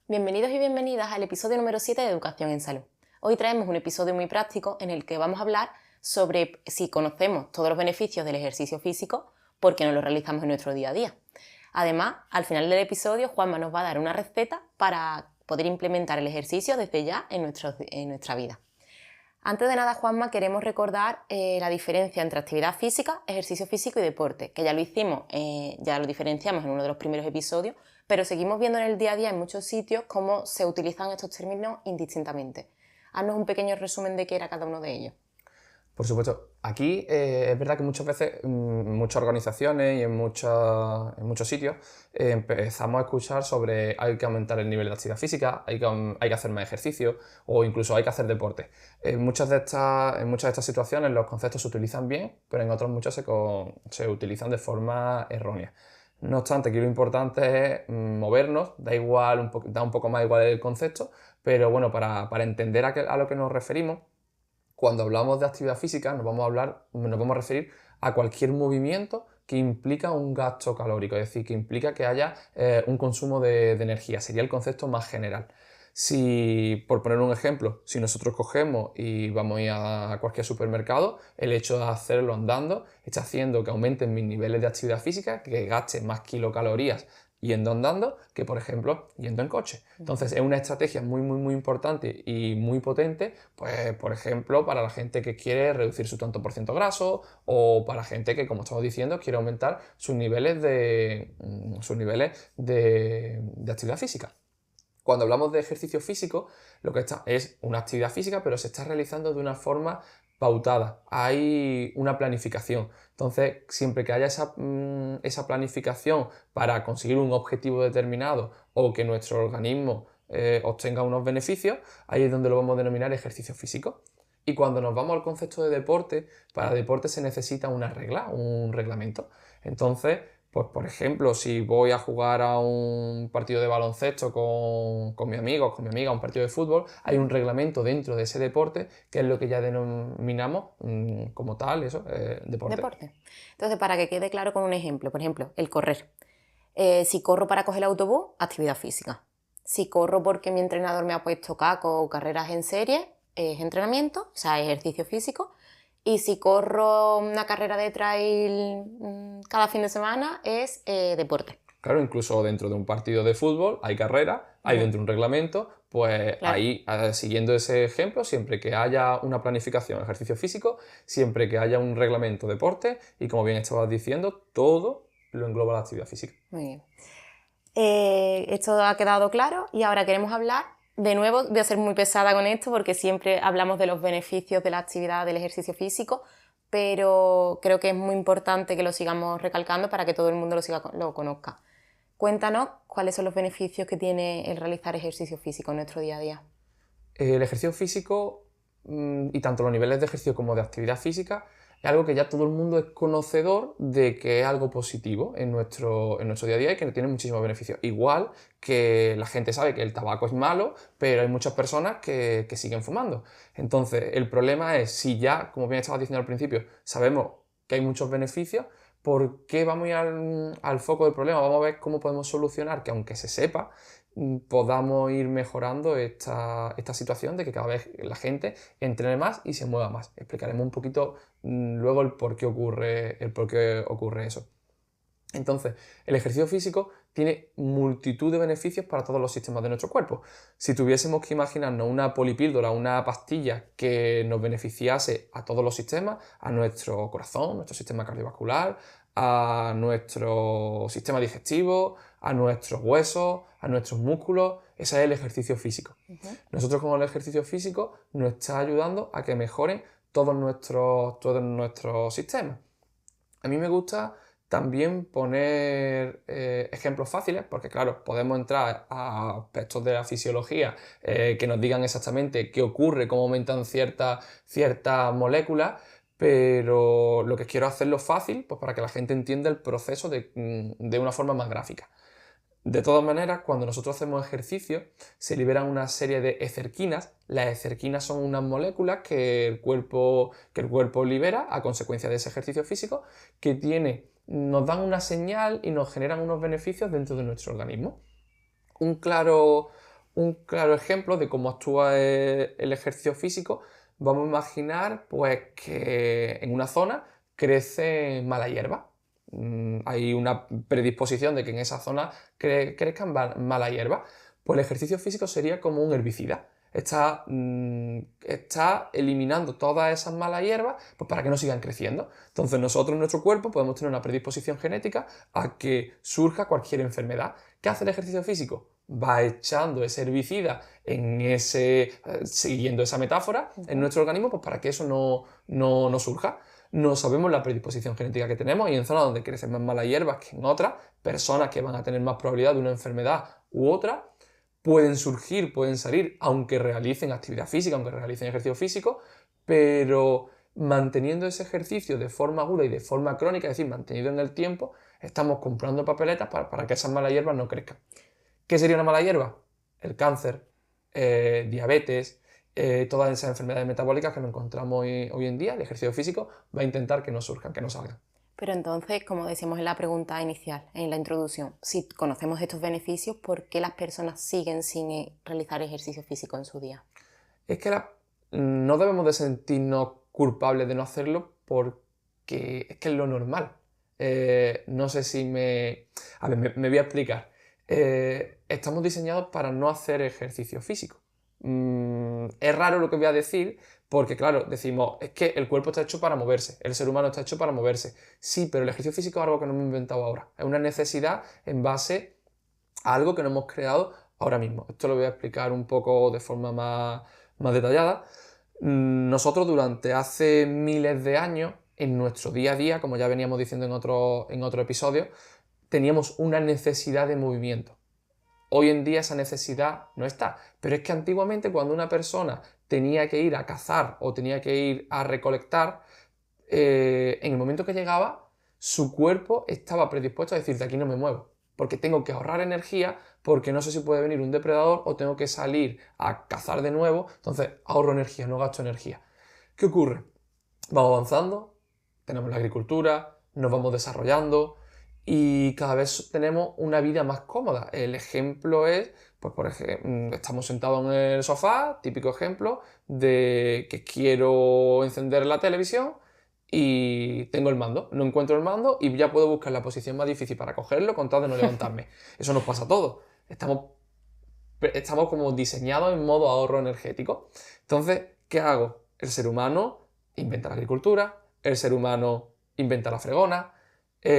Bienvenidos y bienvenidas al episodio número 7 de Educación en Salud. Hoy traemos un episodio muy práctico en el que vamos a hablar sobre si conocemos todos los beneficios del ejercicio físico, por qué no lo realizamos en nuestro día a día. Además, al final del episodio, Juanma nos va a dar una receta para poder implementar el ejercicio desde ya en nuestra vida. Antes de nada, Juanma, queremos recordar la diferencia entre actividad física, ejercicio físico y deporte, que ya lo hicimos, ya lo diferenciamos en uno de los primeros episodios, pero seguimos viendo en el día a día en muchos sitios cómo se utilizan estos términos indistintamente. Haznos un pequeño resumen de qué era cada uno de ellos. Por supuesto, aquí es verdad que muchas veces, muchas organizaciones y en muchos sitios empezamos a escuchar sobre hay que aumentar el nivel de actividad física, hay que hacer más ejercicio o incluso hay que hacer deporte. En muchas de estas situaciones los conceptos se utilizan bien, pero en otros muchos se utilizan de forma errónea. No obstante, aquí lo importante es movernos, da un poco más igual el concepto, pero bueno, para entender a lo que nos referimos, cuando hablamos de actividad física nos vamos a referir a cualquier movimiento que implica un gasto calórico, es decir, que implica que haya un consumo de energía, sería el concepto más general. Si, por poner un ejemplo, si nosotros cogemos y vamos a ir a cualquier supermercado, el hecho de hacerlo andando está haciendo que aumenten mis niveles de actividad física, que gaste más kilocalorías yendo andando que, por ejemplo, yendo en coche. Entonces, es una estrategia muy importante y muy potente, pues, por ejemplo, para la gente que quiere reducir su tanto por ciento graso o para gente que, como estamos diciendo, quiere aumentar sus niveles de actividad física. Cuando hablamos de ejercicio físico, lo que está es una actividad física, pero se está realizando de una forma pautada. Hay una planificación. Entonces, siempre que haya esa planificación para conseguir un objetivo determinado o que nuestro organismo obtenga unos beneficios, ahí es donde lo vamos a denominar ejercicio físico. Y cuando nos vamos al concepto de deporte, para deporte se necesita una regla, un reglamento. Entonces, pues por ejemplo, si voy a jugar a un partido de baloncesto con mi amigo o con mi amiga, un partido de fútbol, hay un reglamento dentro de ese deporte que es lo que ya denominamos como tal, deporte. Deporte. Entonces, para que quede claro con un ejemplo, por ejemplo, el correr. Si corro para coger el autobús, actividad física. Si corro porque mi entrenador me ha puesto caco o carreras en serie, es entrenamiento, o sea, ejercicio físico. Y si corro una carrera de trail cada fin de semana, es deporte. Claro, incluso dentro de un partido de fútbol hay carrera, hay dentro de un reglamento, pues Claro. ahí, siguiendo ese ejemplo, siempre que haya una planificación, ejercicio físico, siempre que haya un reglamento, deporte, y como bien estabas diciendo, todo lo engloba la actividad física. Muy bien. Esto ha quedado claro y ahora queremos hablar, de nuevo voy a ser muy pesada con esto porque siempre hablamos de los beneficios de la actividad del ejercicio físico, pero creo que es muy importante que lo sigamos recalcando para que todo el mundo lo conozca. Cuéntanos cuáles son los beneficios que tiene el realizar ejercicio físico en nuestro día a día. El ejercicio físico y tanto los niveles de ejercicio como de actividad física es algo que ya todo el mundo es conocedor de que es algo positivo en nuestro día a día y que tiene muchísimos beneficios. Igual que la gente sabe que el tabaco es malo, pero hay muchas personas que siguen fumando. Entonces, el problema es si ya, como bien estabas diciendo al principio, sabemos que hay muchos beneficios, ¿por qué vamos a ir al foco del problema? Vamos a ver cómo podemos solucionar que aunque se sepa, podamos ir mejorando esta situación de que cada vez la gente entrene más y se mueva más. Explicaremos un poquito luego el por qué ocurre eso. Entonces, el ejercicio físico tiene multitud de beneficios para todos los sistemas de nuestro cuerpo. Si tuviésemos que imaginarnos una polipíldora, una pastilla que nos beneficiase a todos los sistemas, a nuestro corazón, nuestro sistema cardiovascular, a nuestro sistema digestivo, a nuestros huesos, a nuestros músculos, ese es el ejercicio físico. Nosotros con el ejercicio físico nos está ayudando a que mejoren todos nuestros sistemas. A mí me gusta también poner ejemplos fáciles, porque claro, podemos entrar a aspectos de la fisiología que nos digan exactamente qué ocurre, cómo aumentan ciertas moléculas, pero lo que quiero hacerlo fácil, pues para que la gente entienda el proceso de una forma más gráfica. De todas maneras, cuando nosotros hacemos ejercicio, se liberan una serie de ecerquinas. Las ecerquinas son unas moléculas que el cuerpo libera a consecuencia de ese ejercicio físico, nos dan una señal y nos generan unos beneficios dentro de nuestro organismo. Un claro un claro ejemplo de cómo actúa el ejercicio físico, vamos a imaginar pues, que en una zona crece mala hierba. Hay una predisposición de que en esa zona crezcan mala hierba. Pues el ejercicio físico sería como un herbicida. Está eliminando todas esas malas hierbas pues, para que no sigan creciendo. Entonces nosotros en nuestro cuerpo podemos tener una predisposición genética a que surja cualquier enfermedad. ¿Qué hace el ejercicio físico? Va echando ese herbicida siguiendo esa metáfora, en nuestro organismo pues, para que eso no surja. No sabemos la predisposición genética que tenemos y en zonas donde crecen más malas hierbas que en otras, personas que van a tener más probabilidad de una enfermedad u otra, pueden surgir, pueden salir, aunque realicen actividad física, aunque realicen ejercicio físico, pero manteniendo ese ejercicio de forma aguda y de forma crónica, es decir, mantenido en el tiempo, estamos comprando papeletas para que esas malas hierbas no crezcan. ¿Qué sería una mala hierba? El cáncer, diabetes, todas esas enfermedades metabólicas que nos encontramos hoy en día. El ejercicio físico va a intentar que no surjan, que no salgan. Pero entonces, como decíamos en la pregunta inicial, en la introducción, si conocemos estos beneficios, ¿por qué las personas siguen sin realizar ejercicio físico en su día? Es que no debemos de sentirnos culpables de no hacerlo porque es que es lo normal. No sé si A ver, me voy a explicar. Estamos diseñados para no hacer ejercicio físico. Es raro lo que voy a decir porque, claro, decimos, es que el cuerpo está hecho para moverse, el ser humano está hecho para moverse. Sí, pero el ejercicio físico es algo que no hemos inventado ahora. Es una necesidad en base a algo que no hemos creado ahora mismo. Esto lo voy a explicar un poco de forma más detallada. Nosotros durante hace miles de años, en nuestro día a día, como ya veníamos diciendo en otro episodio, teníamos una necesidad de movimiento. Hoy en día esa necesidad no está, pero es que antiguamente cuando una persona tenía que ir a cazar o tenía que ir a recolectar, en el momento que llegaba, su cuerpo estaba predispuesto a decir, de aquí no me muevo, porque tengo que ahorrar energía, porque no sé si puede venir un depredador o tengo que salir a cazar de nuevo, entonces ahorro energía, no gasto energía. ¿Qué ocurre? Vamos avanzando, tenemos la agricultura, nos vamos desarrollando y cada vez tenemos una vida más cómoda. El ejemplo es, pues por ejemplo, estamos sentados en el sofá, típico ejemplo de que quiero encender la televisión y tengo el mando, no encuentro el mando y ya puedo buscar la posición más difícil para cogerlo con tal de no levantarme. Eso nos pasa a todos. Estamos como diseñados en modo ahorro energético. Entonces, ¿qué hago? El ser humano inventa la agricultura, el ser humano inventa la fregona,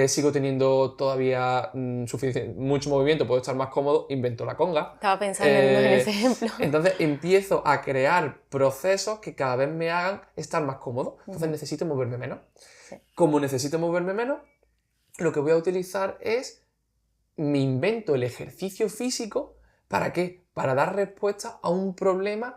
sigo teniendo todavía mucho movimiento, puedo estar más cómodo, invento la conga. Estaba pensando en ese ejemplo. Entonces empiezo a crear procesos que cada vez me hagan estar más cómodo. Entonces necesito moverme menos. Sí. Como necesito moverme menos, lo que voy a utilizar es, me invento el ejercicio físico. ¿Para qué? Para dar respuesta a un problema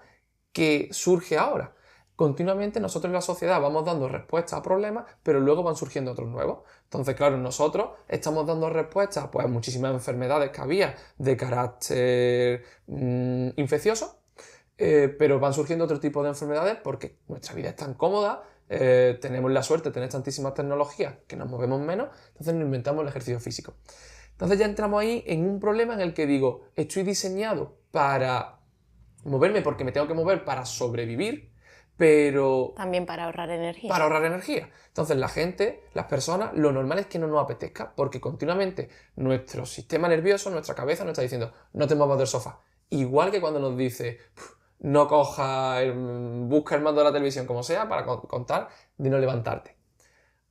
que surge ahora. Continuamente nosotros en la sociedad vamos dando respuestas a problemas, pero luego van surgiendo otros nuevos. Entonces, claro, nosotros estamos dando respuestas pues, a muchísimas enfermedades que había de carácter infeccioso, pero van surgiendo otro tipo de enfermedades porque nuestra vida es tan cómoda, tenemos la suerte de tener tantísimas tecnologías que nos movemos menos, entonces nos inventamos el ejercicio físico. Entonces ya entramos ahí en un problema en el que digo, estoy diseñado para moverme porque me tengo que mover para sobrevivir, pero... También para ahorrar energía. Para ahorrar energía. Entonces la gente, las personas, lo normal es que no nos apetezca porque continuamente nuestro sistema nervioso, nuestra cabeza nos está diciendo no te muevas del sofá. Igual que cuando nos dice no busca el mando de la televisión como sea para contar de no levantarte.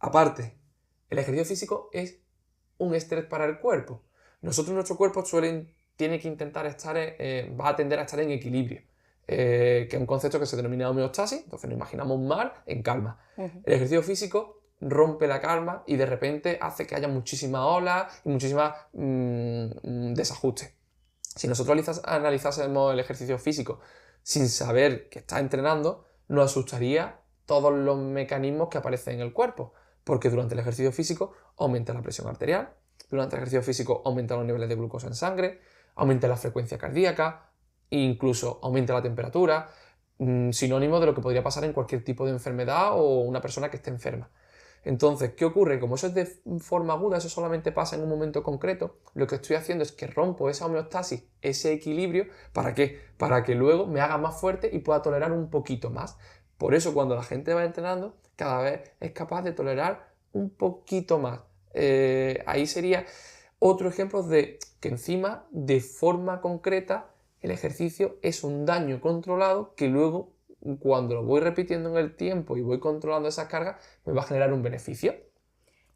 Aparte, el ejercicio físico es un estrés para el cuerpo. Nuestro cuerpo tiene que intentar va a tender a estar en equilibrio. Que es un concepto que se denomina homeostasis, entonces nos imaginamos un mar en calma. El ejercicio físico rompe la calma y de repente hace que haya muchísimas olas y muchísimas desajustes. Si nosotros analizásemos el ejercicio físico sin saber que está entrenando, nos asustaría todos los mecanismos que aparecen en el cuerpo, porque durante el ejercicio físico aumenta la presión arterial, durante el ejercicio físico aumentan los niveles de glucosa en sangre, aumenta la frecuencia cardíaca, incluso aumenta la temperatura, sinónimo de lo que podría pasar en cualquier tipo de enfermedad o una persona que esté enferma. Entonces, ¿qué ocurre? Como eso es de forma aguda, eso solamente pasa en un momento concreto, lo que estoy haciendo es que rompo esa homeostasis, ese equilibrio. ¿Para qué? Para que luego me haga más fuerte y pueda tolerar un poquito más. Por eso cuando la gente va entrenando, cada vez es capaz de tolerar un poquito más. Ahí sería otro ejemplo de que encima, de forma concreta, el ejercicio es un daño controlado que luego, cuando lo voy repitiendo en el tiempo y voy controlando esas cargas, me va a generar un beneficio.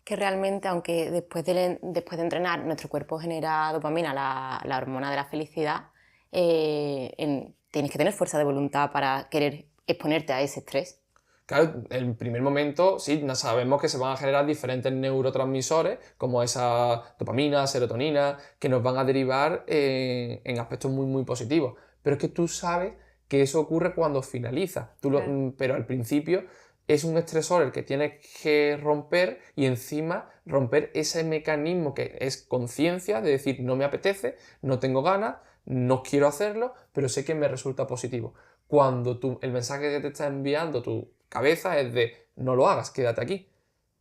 Que realmente, aunque después de entrenar nuestro cuerpo genera dopamina, la hormona de la felicidad, tienes que tener fuerza de voluntad para querer exponerte a ese estrés. Claro, en el primer momento sí, sabemos que se van a generar diferentes neurotransmisores, como esa dopamina, serotonina, que nos van a derivar en aspectos muy, muy positivos. Pero es que tú sabes que eso ocurre cuando finaliza. Claro. Pero al principio es un estresor el que tienes que romper y encima romper ese mecanismo que es conciencia de decir no me apetece, no tengo ganas, no quiero hacerlo, pero sé que me resulta positivo. Cuando el mensaje que te está enviando tu cabeza es de no lo hagas, quédate aquí.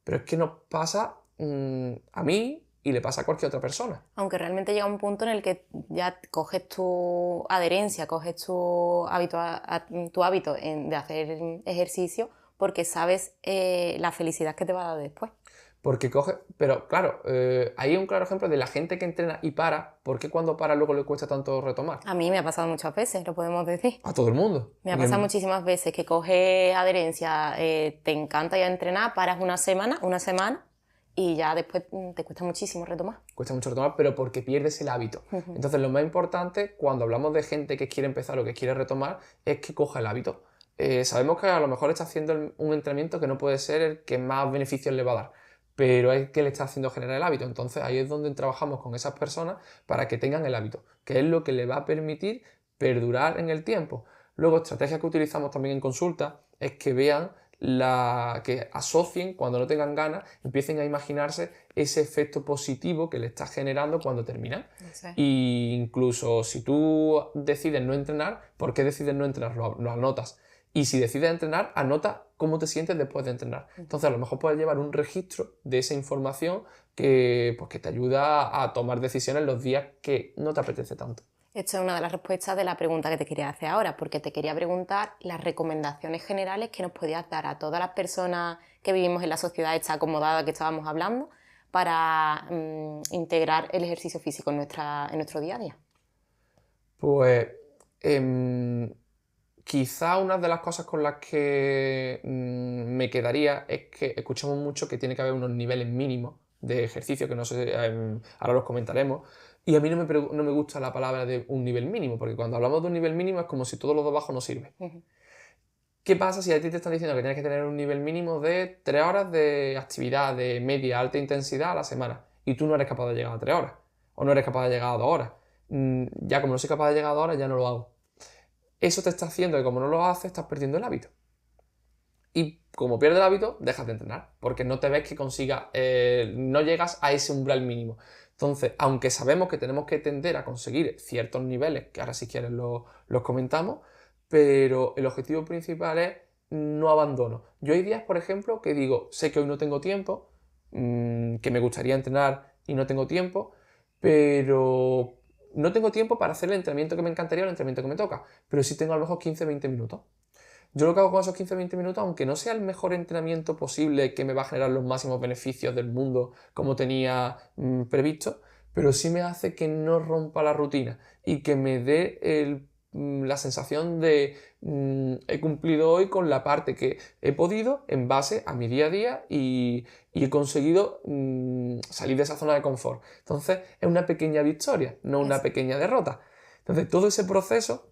Pero es que nos pasa a mí y le pasa a cualquier otra persona. Aunque realmente llega un punto en el que ya coges tu adherencia, coges tu hábito de hacer ejercicio porque sabes la felicidad que te va a dar después. Porque coge, pero claro, ahí hay un claro ejemplo de la gente que entrena y para, ¿por qué cuando para luego le cuesta tanto retomar? A mí me ha pasado muchas veces, lo podemos decir. A todo el mundo. Me ha pasado muchísimas veces que coges adherencia, te encanta ya entrenar, paras una semana y ya después te cuesta muchísimo retomar. Cuesta mucho retomar, pero porque pierdes el hábito. Entonces, lo más importante cuando hablamos de gente que quiere empezar o que quiere retomar es que coja el hábito. Sabemos que a lo mejor está haciendo un entrenamiento que no puede ser el que más beneficios le va a dar, pero es que le está haciendo generar el hábito. Entonces, ahí es donde trabajamos con esas personas para que tengan el hábito, que es lo que le va a permitir perdurar en el tiempo. Luego, estrategias que utilizamos también en consulta es que vean que asocien, cuando no tengan ganas, empiecen a imaginarse ese efecto positivo que le estás generando cuando terminan. Y incluso si tú decides no entrenar, ¿por qué decides no entrenar? Lo anotas. Y si decides entrenar, anota cómo te sientes después de entrenar. Entonces, a lo mejor puedes llevar un registro de esa información pues, que te ayuda a tomar decisiones los días que no te apetece tanto. Esta es una de las respuestas de la pregunta que te quería hacer ahora, porque te quería preguntar las recomendaciones generales que nos podías dar a todas las personas que vivimos en la sociedad esta acomodada que estábamos hablando para integrar el ejercicio físico en nuestro día a día. Pues quizá una de las cosas con las que me quedaría es que escuchamos mucho que tiene que haber unos niveles mínimos de ejercicio, que no sé, ahora los comentaremos. Y a mí no me gusta la palabra de un nivel mínimo, porque cuando hablamos de un nivel mínimo es como si todo lo de abajo no sirve. ¿Qué pasa si a ti te están diciendo que tienes que tener un nivel mínimo de 3 horas de actividad de media alta intensidad a la semana y tú no eres capaz de llegar a 3 horas o no eres capaz de llegar a 2 horas? Ya como no soy capaz de llegar a 2 horas, ya no lo hago. Eso te está haciendo que como no lo haces, estás perdiendo el hábito. Y como pierdes el hábito, dejas de entrenar, porque no te ves que consigas, no llegas a ese umbral mínimo. Entonces, aunque sabemos que tenemos que tender a conseguir ciertos niveles, que ahora si quieres los comentamos, pero el objetivo principal es no abandono. Yo hay días, por ejemplo, que digo, sé que hoy no tengo tiempo, que me gustaría entrenar y no tengo tiempo, pero no tengo tiempo para hacer el entrenamiento que me encantaría o el entrenamiento que me toca, pero sí tengo a lo mejor 15-20 minutos. Yo lo que hago con esos 15-20 minutos, aunque no sea el mejor entrenamiento posible que me va a generar los máximos beneficios del mundo como tenía previsto, pero sí me hace que no rompa la rutina y que me dé la sensación de he cumplido hoy con la parte que he podido en base a mi día a día y he conseguido salir de esa zona de confort. Entonces es una pequeña victoria, no una pequeña derrota. Entonces todo ese proceso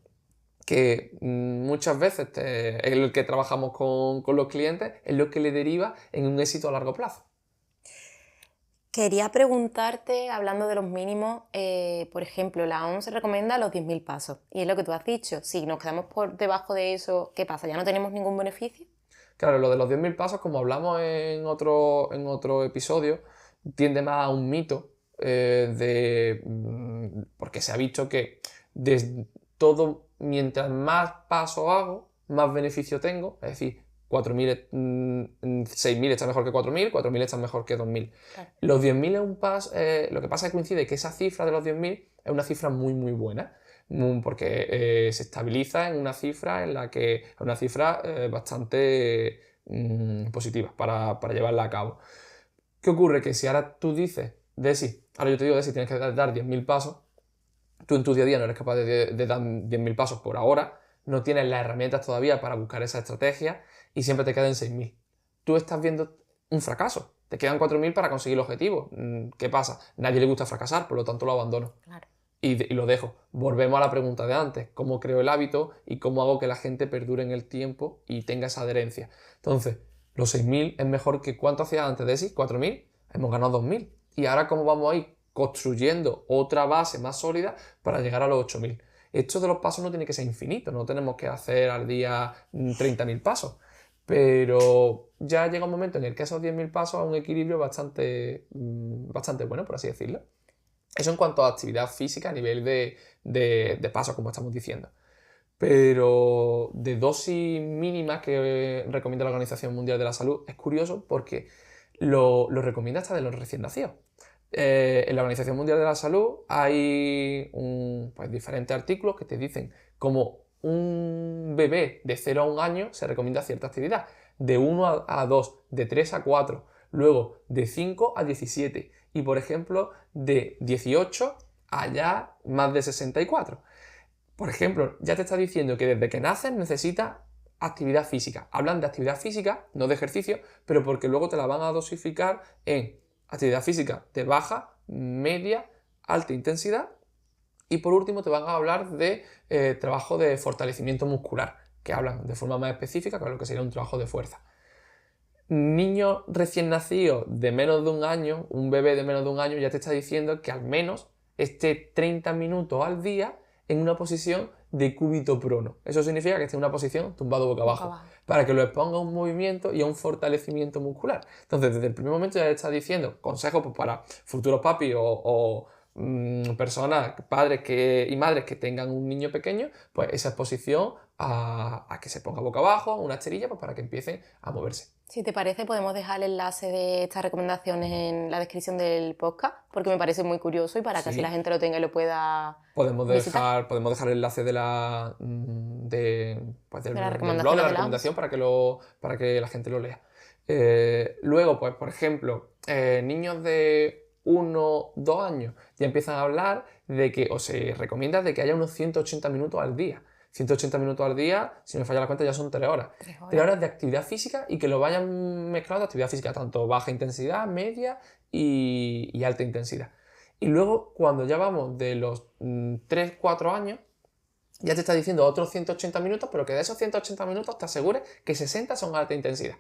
que muchas veces es el que trabajamos con los clientes, es lo que le deriva en un éxito a largo plazo. Quería preguntarte, hablando de los mínimos, por ejemplo, la OMS recomienda los 10.000 pasos. Y es lo que tú has dicho, si nos quedamos por debajo de eso, ¿qué pasa? ¿Ya no tenemos ningún beneficio? Claro, lo de los 10.000 pasos, como hablamos en otro episodio, tiende más a un mito, porque se ha visto que mientras más pasos hago, más beneficio tengo. Es decir, 6.000 está mejor que 4.000, 4.000 está mejor que 2.000. Claro. Los 10.000 es un paso, lo que pasa es que coincide que esa cifra de los 10.000 es una cifra muy muy buena, porque se estabiliza en una cifra en la que es una cifra bastante positiva para llevarla a cabo. ¿Qué ocurre? Que si ahora tú dices, Desi, ahora yo te digo, Desi, tienes que dar 10.000 pasos, tú en tu día a día no eres capaz de dar 10.000 pasos por ahora, no tienes las herramientas todavía para buscar esa estrategia y siempre te quedan 6.000. Tú estás viendo un fracaso. Te quedan 4.000 para conseguir el objetivo. ¿Qué pasa? Nadie le gusta fracasar, por lo tanto lo abandono. Claro. Y lo dejo. Volvemos a la pregunta de antes. ¿Cómo creo el hábito y cómo hago que la gente perdure en el tiempo y tenga esa adherencia? Entonces, los 6.000 es mejor que ¿cuánto hacía antes de sí? 4.000. Hemos ganado 2.000. ¿Y ahora cómo vamos a ir construyendo otra base más sólida para llegar a los 8.000? Esto de los pasos no tiene que ser infinito. No tenemos que hacer al día 30.000 pasos. Pero ya llega un momento en el que esos 10.000 pasos a un equilibrio bastante bueno, por así decirlo. Eso en cuanto a actividad física a nivel de pasos, como estamos diciendo. Pero de dosis mínimas que recomienda la Organización Mundial de la Salud es curioso porque lo recomienda hasta de los recién nacidos. En la Organización Mundial de la Salud hay diferentes artículos que te dicen como un bebé de 0 a 1 año se recomienda cierta actividad, de 1 a 2, de 3 a 4, luego de 5 a 17 y por ejemplo de 18 a ya más de 64. Por ejemplo, ya te está diciendo que desde que naces necesitas actividad física. Hablan de actividad física, no de ejercicio, pero porque luego te la van a dosificar en actividad física de baja, media, alta intensidad. Y por último te van a hablar de trabajo de fortalecimiento muscular, que hablan de forma más específica con lo que sería un trabajo de fuerza. Niño recién nacido de menos de 1 año, un bebé de menos de 1 año, ya te está diciendo que al menos esté 30 minutos al día en una posición de cúbito prono. Eso significa que esté en una posición tumbado boca abajo, para que lo exponga a un movimiento y a un fortalecimiento muscular. Entonces, desde el primer momento ya te está diciendo consejos para futuros papis o personas, padres y madres que tengan un niño pequeño, pues esa exposición a que se ponga boca abajo, una esterilla, pues para que empiecen a moverse. Si te parece, podemos dejar el enlace de estas recomendaciones en la descripción del podcast, porque me parece muy curioso y para que así la gente lo tenga y lo pueda visitar. Podemos dejar el enlace del blog, de la recomendación para que la gente lo lea. Luego, pues, por ejemplo, niños de 1, 2 años ya empiezan a hablar de que, o se recomienda de que haya unos 180 minutos al día. 180 minutos al día, si me falla la cuenta, ya son 3 horas. 3 horas de actividad física y que lo vayan mezclando actividad física, tanto baja intensidad, media y alta intensidad. Y luego, cuando ya vamos de los 3, 4 años, ya te está diciendo otros 180 minutos, pero que de esos 180 minutos te asegures que 60 son alta intensidad.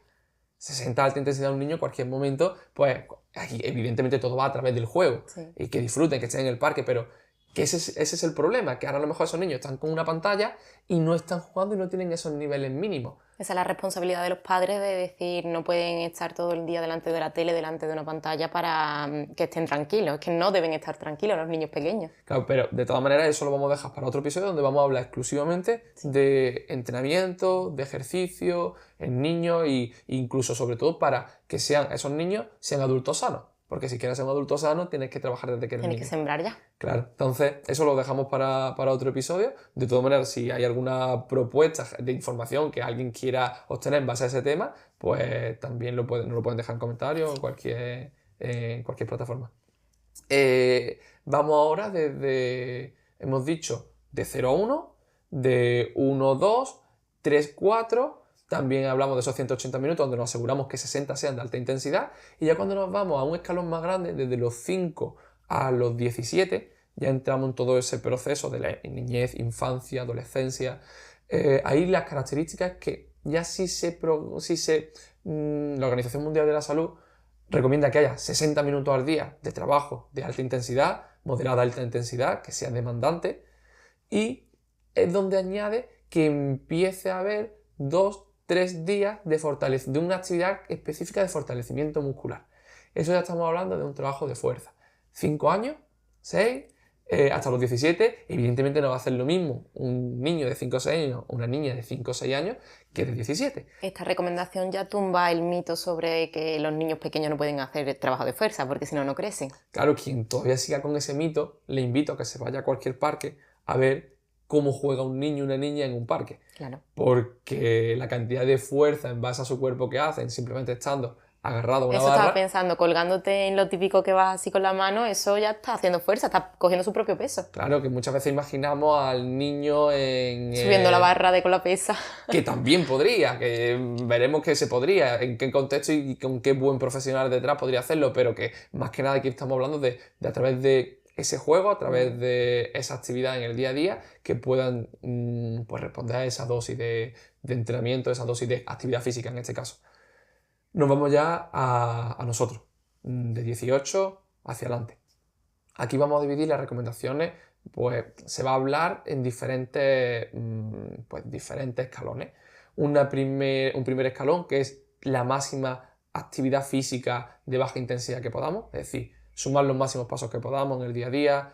60 alta intensidad a un niño en cualquier momento, pues aquí evidentemente todo va a través del juego. Sí. Y que disfruten, que estén en el parque, pero que ese es el problema, que ahora a lo mejor esos niños están con una pantalla y no están jugando y no tienen esos niveles mínimos. Esa es la responsabilidad de los padres de decir, no pueden estar todo el día delante de la tele, delante de una pantalla para que estén tranquilos. Es que no deben estar tranquilos los niños pequeños. Claro, pero de todas maneras eso lo vamos a dejar para otro episodio donde vamos a hablar exclusivamente de entrenamiento, de ejercicio en niños e incluso sobre todo para que esos niños sean adultos sanos. Porque si quieres ser un adulto sano, tienes que trabajar desde que eres niño. Tienes que sembrar ya. Claro, entonces eso lo dejamos para otro episodio. De todas maneras, si hay alguna propuesta de información que alguien quiera obtener en base a ese tema, pues también nos lo pueden dejar en comentarios en cualquier plataforma. Vamos ahora hemos dicho, de 0 a 1, de 1 a 2, 3 a 4... También hablamos de esos 180 minutos donde nos aseguramos que 60 sean de alta intensidad. Y ya cuando nos vamos a un escalón más grande, desde los 5 a los 17, ya entramos en todo ese proceso de la niñez, infancia, adolescencia. Ahí las características que ya la Organización Mundial de la Salud recomienda que haya 60 minutos al día de trabajo de alta intensidad, moderada alta intensidad, que sea demandante. Y es donde añade que empiece a haber 2-3 días de una actividad específica de fortalecimiento muscular. Eso ya estamos hablando de un trabajo de fuerza. 5 años, 6, hasta los 17, evidentemente no va a hacer lo mismo un niño de 5 o 6 años o una niña de 5 o 6 años que de 17. Esta recomendación ya tumba el mito sobre que los niños pequeños no pueden hacer trabajo de fuerza, porque si no, no crecen. Claro, quien todavía siga con ese mito, le invito a que se vaya a cualquier parque a ver cómo juega un niño o una niña en un parque. Claro. Porque la cantidad de fuerza en base a su cuerpo que hacen, simplemente estando agarrado a una Eso barra... estaba pensando, colgándote en lo típico que vas así con la mano, eso ya está haciendo fuerza, está cogiendo su propio peso. Claro, que muchas veces imaginamos al niño Subiendo la barra de con la pesa. Que también podría, que veremos que se podría, en qué contexto y con qué buen profesional detrás podría hacerlo, pero que más que nada aquí estamos hablando de a través de ese juego, a través de esa actividad en el día a día, que puedan pues responder a esa dosis de entrenamiento, esa dosis de actividad física en este caso. Nos vamos ya a nosotros, de 18 hacia adelante. Aquí vamos a dividir las recomendaciones, pues se va a hablar en diferentes escalones. Un primer escalón que es la máxima actividad física de baja intensidad que podamos, es decir, sumar los máximos pasos que podamos en el día a día,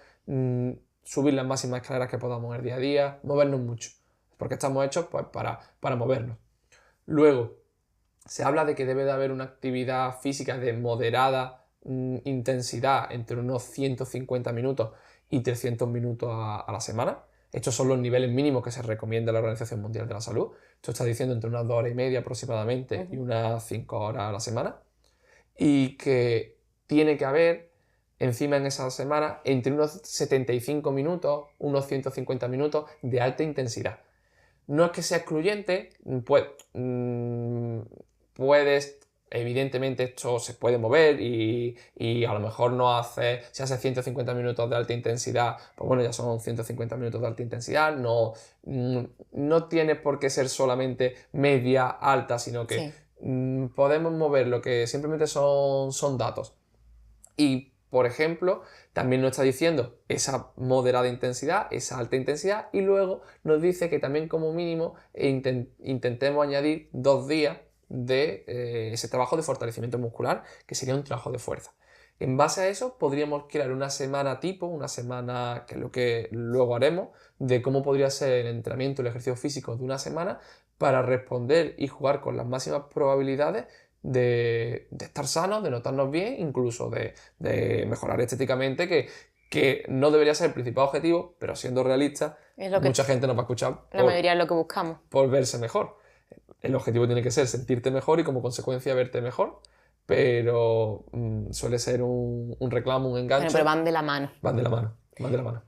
subir las máximas escaleras que podamos en el día a día, movernos mucho, porque estamos hechos pues, para movernos. Luego, se habla de que debe de haber una actividad física de moderada intensidad entre unos 150 minutos y 300 minutos a la semana. Estos son los niveles mínimos que se recomienda la Organización Mundial de la Salud. Esto está diciendo entre unas 2 horas y media aproximadamente y unas 5 horas a la semana. Y que tiene que haber encima en esa semana entre unos 75 minutos, unos 150 minutos de alta intensidad. No es que sea excluyente, puedes, evidentemente esto se puede mover y a lo mejor si hace 150 minutos de alta intensidad, pues bueno, ya son 150 minutos de alta intensidad, no tiene por qué ser solamente media, alta, sino que podemos mover lo que simplemente son datos. Y, por ejemplo, también nos está diciendo esa moderada intensidad, esa alta intensidad, y luego nos dice que también como mínimo intentemos añadir 2 días de ese trabajo de fortalecimiento muscular, que sería un trabajo de fuerza. En base a eso podríamos crear una semana tipo, una semana que es lo que luego haremos, de cómo podría ser el entrenamiento, el ejercicio físico de una semana para responder y jugar con las máximas probabilidades de estar sanos, de notarnos bien, incluso de mejorar estéticamente, que no debería ser el principal objetivo, pero siendo realista, mucha gente nos va a escuchar la mayoría es lo que buscamos. Por verse mejor. El objetivo tiene que ser sentirte mejor y como consecuencia verte mejor, pero suele ser un reclamo, un enganche. Pero van de la mano. Van de la mano.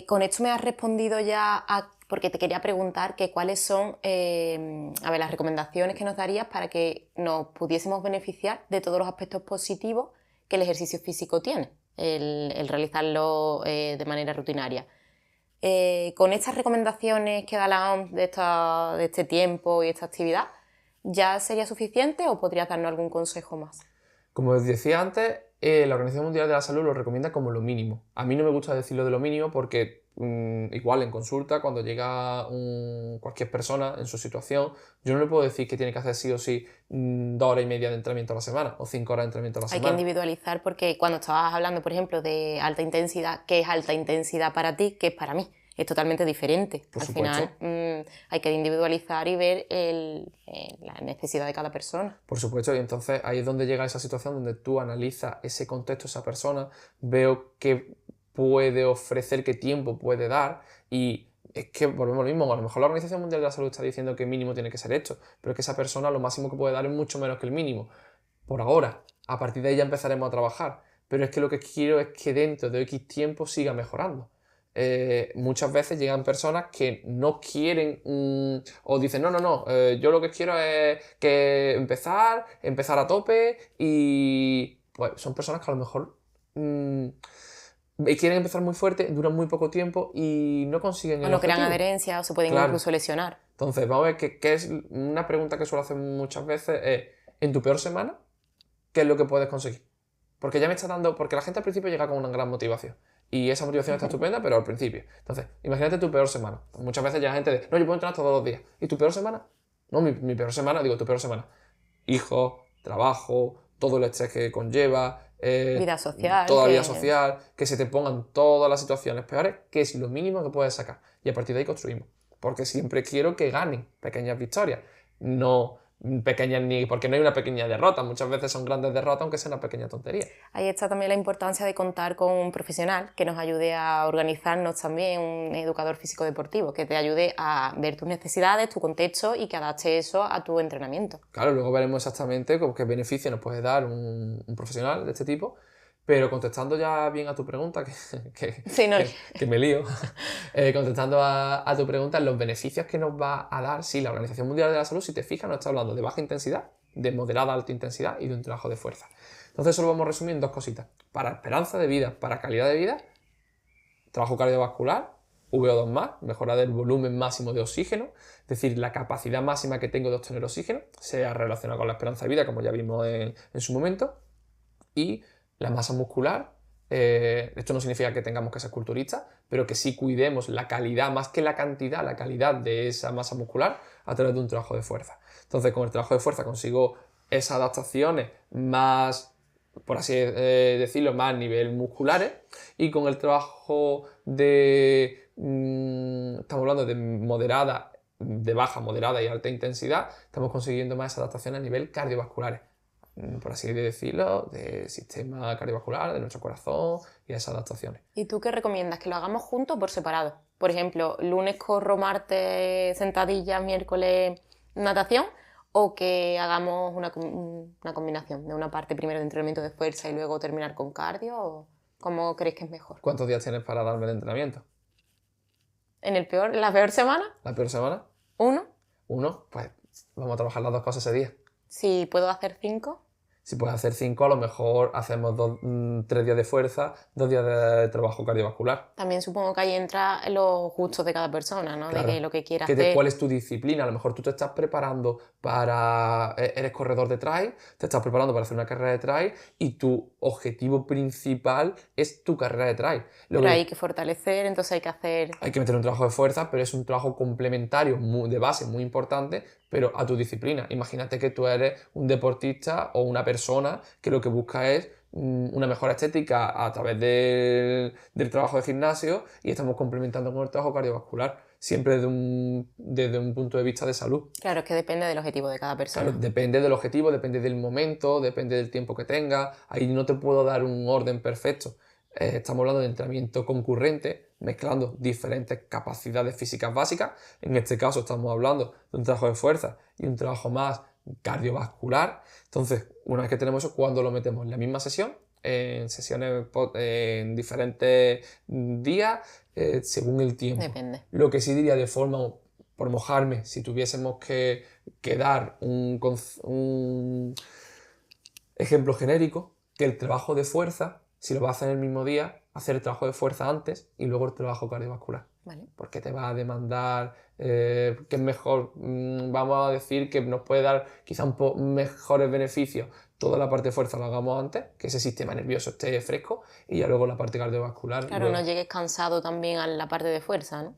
Con esto me has respondido ya porque te quería preguntar que cuáles son las recomendaciones que nos darías para que nos pudiésemos beneficiar de todos los aspectos positivos que el ejercicio físico tiene, el realizarlo de manera rutinaria. Con estas recomendaciones que da la OMS de este tiempo y esta actividad, ¿ya sería suficiente o podrías darnos algún consejo más? Como os decía antes, la Organización Mundial de la Salud lo recomienda como lo mínimo. A mí no me gusta decirlo de lo mínimo porque igual en consulta, cuando llega cualquier persona en su situación, yo no le puedo decir que tiene que hacer sí o sí 2 horas y media de entrenamiento a la semana o 5 horas de entrenamiento a la semana. Hay que individualizar porque cuando estabas hablando, por ejemplo, de alta intensidad, ¿qué es alta intensidad para ti? ¿Qué es para mí? Es totalmente diferente. Por Al supuesto. final hay que individualizar y ver la necesidad de cada persona. Por supuesto, y entonces ahí es donde llega esa situación donde tú analizas ese contexto, esa persona, veo qué puede ofrecer, qué tiempo puede dar y es que volvemos a lo mismo, a lo mejor la Organización Mundial de la Salud está diciendo que mínimo tiene que ser esto, pero es que esa persona lo máximo que puede dar es mucho menos que el mínimo. Por ahora, a partir de ahí ya empezaremos a trabajar, pero es que lo que quiero es que dentro de X tiempo siga mejorando. Muchas veces llegan personas que no quieren o dicen no, yo lo que quiero es que empezar a tope y pues son personas que a lo mejor quieren empezar muy fuerte, duran muy poco tiempo y no consiguen o no crean adherencia o se pueden incluso lesionar. Entonces vamos a ver que es una pregunta que suelo hacer muchas veces es, en tu peor semana, ¿qué es lo que puedes conseguir? Porque ya me está dando, porque la gente al principio llega con una gran motivación y esa motivación está estupenda, pero al principio. Entonces, imagínate tu peor semana. Muchas veces llega gente de, no, yo puedo entrenar todos los días. ¿Y tu peor semana? No, mi peor semana, digo, tu peor semana. Hijos, trabajo, todo el estrés que conlleva, vida social, toda la vida social, que se te pongan todas las situaciones peores, que es lo mínimo que puedes sacar. Y a partir de ahí construimos. Porque siempre quiero que ganen pequeñas victorias, no pequeñas ni... porque no hay una pequeña derrota, muchas veces son grandes derrotas aunque sea una pequeña tontería. Ahí está también la importancia de contar con un profesional que nos ayude a organizarnos también, un educador físico deportivo, que te ayude a ver tus necesidades, tu contexto y que adapte eso a tu entrenamiento. Claro, luego veremos exactamente qué beneficio nos puede dar un profesional de este tipo, pero contestando ya bien a tu pregunta, Sí, no. que me lío, contestando a tu pregunta, los beneficios que nos va a dar, sí, la Organización Mundial de la Salud, si te fijas, nos está hablando de baja intensidad, de moderada a alta intensidad y de un trabajo de fuerza. Entonces eso lo vamos a resumir en dos cositas. Para esperanza de vida, para calidad de vida, trabajo cardiovascular, VO2+, mejora del volumen máximo de oxígeno, es decir, la capacidad máxima que tengo de obtener oxígeno, sea relacionada con la esperanza de vida, como ya vimos en su momento, y la masa muscular. Esto no significa que tengamos que ser culturistas, pero que sí cuidemos la calidad, más que la cantidad, la calidad de esa masa muscular a través de un trabajo de fuerza. Entonces, con el trabajo de fuerza consigo esas adaptaciones más, por así decirlo, más a nivel musculares, y con el trabajo de, estamos hablando de moderada, de baja, moderada y alta intensidad, estamos consiguiendo más adaptaciones a nivel cardiovasculares, por así decirlo, del sistema cardiovascular, de nuestro corazón y esas adaptaciones. ¿Y tú qué recomiendas? ¿Que lo hagamos juntos o por separado? Por ejemplo, lunes corro, martes sentadillas, miércoles natación, o que hagamos una combinación de una parte primero de entrenamiento de fuerza y luego terminar con cardio, ¿o cómo crees que es mejor? ¿Cuántos días tienes para darme de entrenamiento? ¿La peor semana? ¿La peor semana? ¿1? Uno, pues vamos a trabajar las dos cosas ese día. Si puedo hacer 5. Si puedes hacer 5, a lo mejor hacemos 3 días de fuerza, 2 días de trabajo cardiovascular. También supongo que ahí entra los gustos de cada persona, ¿no? Claro. De que lo que quiera hacer. ¿Cuál es tu disciplina? A lo mejor tú te estás preparando para... Eres corredor de trail, te estás preparando para hacer una carrera de trail y tu objetivo principal es tu carrera de trail. Pero hay que fortalecer, entonces hay que hacer... Hay que meter un trabajo de fuerza, pero es un trabajo complementario de base muy importante, pero a tu disciplina. Imagínate que tú eres un deportista o una persona que lo que busca es una mejora estética a través del trabajo de gimnasio y estamos complementando con el trabajo cardiovascular, siempre desde un punto de vista de salud. Claro, es que depende del objetivo de cada persona. Claro, depende del objetivo, depende del momento, depende del tiempo que tenga. Ahí no te puedo dar un orden perfecto. Estamos hablando de entrenamiento concurrente, mezclando diferentes capacidades físicas básicas. En este caso estamos hablando de un trabajo de fuerza y un trabajo más cardiovascular. Entonces, una vez que tenemos eso, ¿cuándo lo metemos? En la misma sesión, en sesiones en diferentes días, según el tiempo. Depende. Lo que sí diría de forma, por mojarme, si tuviésemos que dar un ejemplo genérico, que el trabajo de fuerza, si lo vas a hacer en el mismo día, hacer el trabajo de fuerza antes y luego el trabajo cardiovascular. Vale. Porque te va a demandar, que es mejor, vamos a decir que nos puede dar quizá mejores beneficios. Toda la parte de fuerza la hagamos antes, que ese sistema nervioso esté fresco, y ya luego la parte cardiovascular. Claro, luego. No llegues cansado también a la parte de fuerza, ¿no?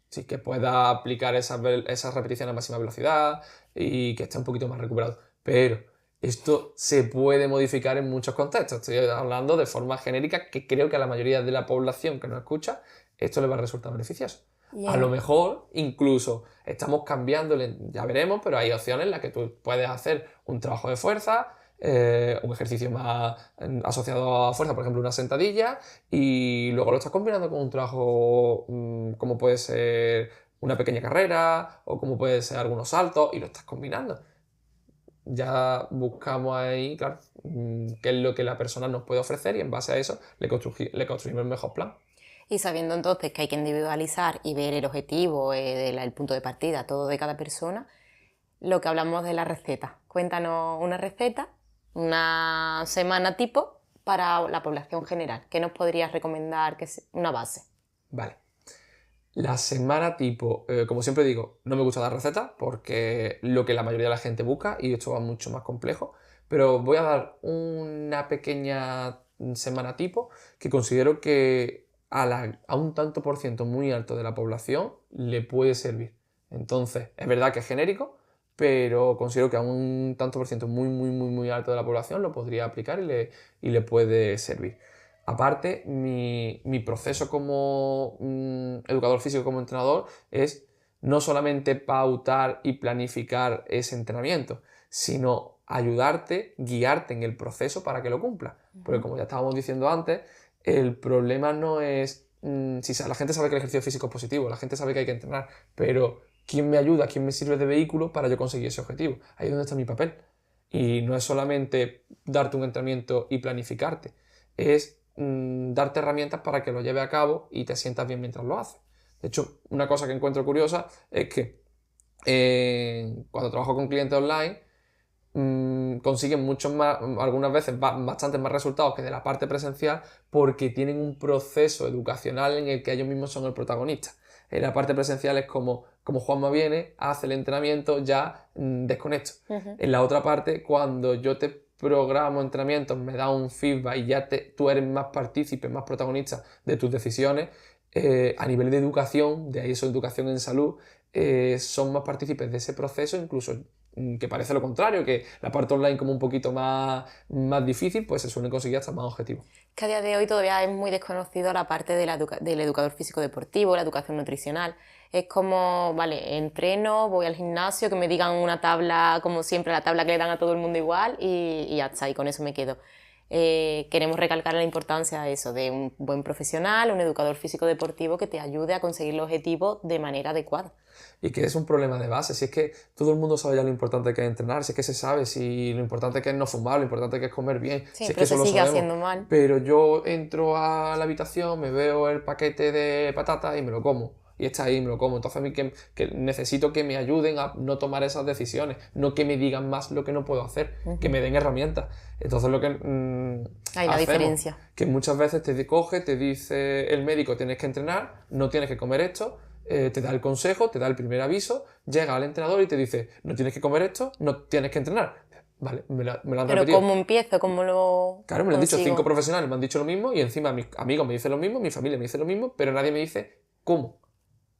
Sí, que pueda aplicar esas repeticiones a máxima velocidad y que esté un poquito más recuperado. Pero esto se puede modificar en muchos contextos. Estoy hablando de forma genérica, que creo que a la mayoría de la población que nos escucha esto le va a resultar beneficioso. A lo mejor incluso estamos cambiándole, ya veremos, pero hay opciones en las que tú puedes hacer un trabajo de fuerza, un ejercicio más asociado a fuerza, por ejemplo una sentadilla, y luego lo estás combinando con un trabajo como puede ser una pequeña carrera o como puede ser algunos saltos, y lo estás combinando. Ya buscamos ahí, claro, qué es lo que la persona nos puede ofrecer y en base a eso le construimos el mejor plan. Y sabiendo entonces que hay que individualizar y ver el objetivo, el punto de partida, todo de cada persona, lo que hablamos de la receta. Cuéntanos una receta, una semana tipo para la población general. ¿Qué nos podrías recomendar que es una base? Vale. La semana tipo, como siempre digo, no me gusta dar recetas porque lo que la mayoría de la gente busca y esto va mucho más complejo, pero voy a dar una pequeña semana tipo que considero que a un tanto por ciento muy alto de la población le puede servir. Entonces, es verdad que es genérico, pero considero que a un tanto por ciento muy, muy, muy, muy alto de la población lo podría aplicar y le puede servir. Aparte, mi proceso como educador físico, como entrenador, es no solamente pautar y planificar ese entrenamiento, sino ayudarte, guiarte en el proceso para que lo cumpla. Porque como ya estábamos diciendo antes, el problema no es... la gente sabe que el ejercicio físico es positivo, la gente sabe que hay que entrenar, pero ¿quién me ayuda? ¿Quién me sirve de vehículo para yo conseguir ese objetivo? Ahí es donde está mi papel. Y no es solamente darte un entrenamiento y planificarte, es darte herramientas para que lo lleve a cabo y te sientas bien mientras lo haces. De hecho, una cosa que encuentro curiosa es que cuando trabajo con clientes online, consiguen muchos más, algunas veces bastantes más resultados que de la parte presencial porque tienen un proceso educacional en el que ellos mismos son el protagonista. En la parte presencial es como Juanma viene, hace el entrenamiento, ya desconecto. En la otra parte, cuando yo te programo entrenamientos, me da un feedback y ya tú eres más partícipe, más protagonista de tus decisiones, a nivel de educación, de ahí eso, educación en salud, son más partícipes de ese proceso, incluso que parece lo contrario, que la parte online como un poquito más difícil, pues se suelen conseguir hasta más objetivos. Que a día de hoy todavía es muy desconocido la parte de del educador físico deportivo, la educación nutricional. Es como, vale, entreno, voy al gimnasio, que me digan una tabla, como siempre, la tabla que le dan a todo el mundo igual y ya está, y con eso me quedo. Queremos recalcar la importancia de eso, de un buen profesional, un educador físico deportivo que te ayude a conseguir los objetivos de manera adecuada. Y que es un problema de base, si es que todo el mundo sabe ya lo importante que es entrenar, si es que se sabe, si lo importante que es no fumar, lo importante que es comer bien, Sí, si es pero que se eso lo sigue sabemos, haciendo mal. pero yo entro a la habitación, me veo el paquete de patatas y me lo como. Y está ahí, me lo como. Entonces a mí que necesito que me ayuden a no tomar esas decisiones, no que me digan más lo que no puedo hacer, que me den herramientas. Entonces lo que Hay la diferencia. que muchas veces te coge, te dice el médico tienes que entrenar, no tienes que comer esto, te da el consejo, te da el primer aviso, llega al entrenador y te dice no tienes que comer esto, no tienes que entrenar. Vale, me lo han Pero repetido. ¿cómo empiezo? ¿Cómo lo Claro, me lo han dicho consigo? 5 profesionales, me han dicho lo mismo y encima mis amigos me dicen lo mismo, mi familia me dice lo mismo, pero nadie me dice cómo.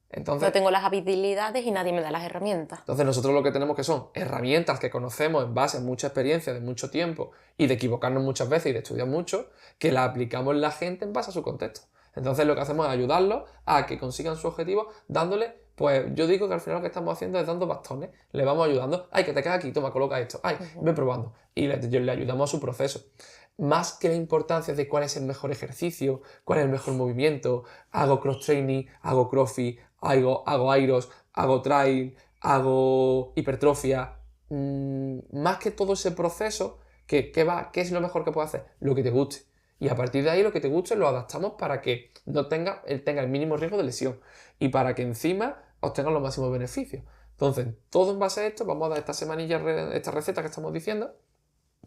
Entonces, No tengo las habilidades y nadie me da las herramientas. entonces nosotros lo que tenemos que son herramientas que conocemos en base a mucha experiencia de mucho tiempo y de equivocarnos muchas veces y de estudiar mucho, que la aplicamos en la gente en base a su contexto. Entonces lo que hacemos es ayudarlos a que consigan su objetivo dándole, pues yo digo que al final lo que estamos haciendo es dando bastones, le vamos ayudando, ay, que te queda aquí, toma, coloca esto, ay, ve probando y le ayudamos a su proceso. Más que la importancia de cuál es el mejor ejercicio, cuál es el mejor movimiento, hago cross-training, hago crossfit, hago aeros, hago trail, hago hipertrofia. Más que todo ese proceso, ¿qué es lo mejor que puedo hacer? Lo que te guste. Y a partir de ahí lo que te guste lo adaptamos para que no tenga el mínimo riesgo de lesión y para que encima obtengas los máximos beneficios. Entonces, todo en base a esto, vamos a dar esta semanilla, esta receta que estamos diciendo,